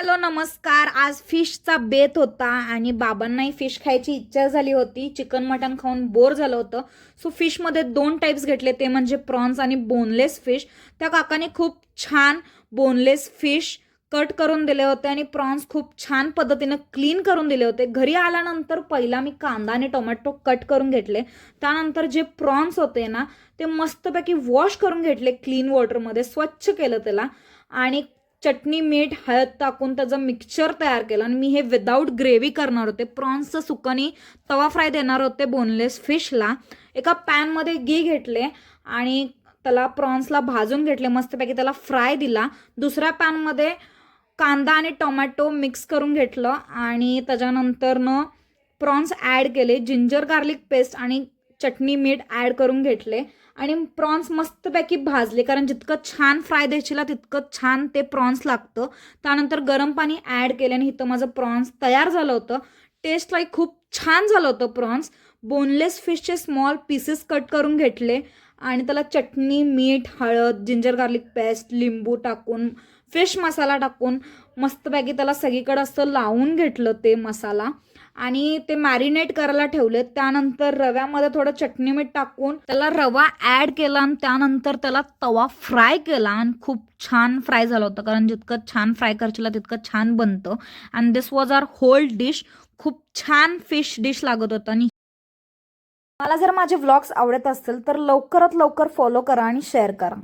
Hello नमस्कार. आज फिशचा बेत होता आणि बाबांनाही फिश खायची इच्छा झाली होती. चिकन मटन खाऊन बोर झालं होतं. सो फिशमध्ये 2 टाईप्स घेतले, ते म्हणजे प्रॉन्स आणि बोनलेस फिश. त्या काकाने खूप छान बोनलेस फिश कट करून दिले होते आणि प्रॉन्स खूप छान पद्धतीनं क्लीन करून दिले होते. घरी आल्यानंतर पहिला मी कांदा आणि टोमॅटो कट करून घेतले. त्यानंतर जे प्रॉन्स होते ना, ते मस्तपैकी वॉश करून घेतले क्लीन वॉटरमध्ये, स्वच्छ केलं त्याला आणि चटणी मीठ हळद टाकून त्याचं मिक्सचर तयार केलं आणि मी हे विदाऊट ग्रेव्ही करणार होते. प्रॉन्सचं सुकणी तवा फ्राय देणार होते बोनलेस फिशला. एका पॅनमध्ये घी घेतले आणि त्याला प्रॉन्सला भाजून घेतले, मस्तपैकी त्याला फ्राय दिला. दुसऱ्या पॅनमध्ये कांदा आणि टोमॅटो मिक्स करून घेतलं आणि त्याच्यानंतरनं प्रॉन्स ॲड केले. जिंजर गार्लिक पेस्ट आणि चटणी मीठ ॲड करून घेतले आणि प्रॉन्स मस्तपैकी भाजले, कारण जितकं छान फ्राय द्यायचीला तितकं छान ते प्रॉन्स लागतं. त्यानंतर गरम पाणी ॲड केले आणि इथं माझं प्रॉन्स तयार झालं होतं. टेस्टलाही खूप छान झालं होतं प्रॉन्स. बोनलेस फिशचे स्मॉल पीसेस कट करून घेतले आणि त्याला चटणी मीठ हळद जिंजर गार्लिक पेस्ट लिंबू टाकून फिश मसाला टाकून मस्तपैकी त्याला सगळीकडं असं लावून घेतलं ते मसाला आणि ते मॅरिनेट करायला ठेवले. त्यानंतर रव्यामध्ये थोडं चटणी मीठ टाकून त्याला रवा ॲड केला आणि त्यानंतर त्याला तवा फ्राय केला आणि खूप छान फ्राय झालं होतं, कारण जितकं छान फ्राय करशील तितकं छान बनतं. And this was our whole dish. खूप छान फिश डिश लागत होतं. आणि मला जर माझे व्लॉग्स आवडत असतील तर लवकरात लवकर फॉलो करा आणि शेअर करा.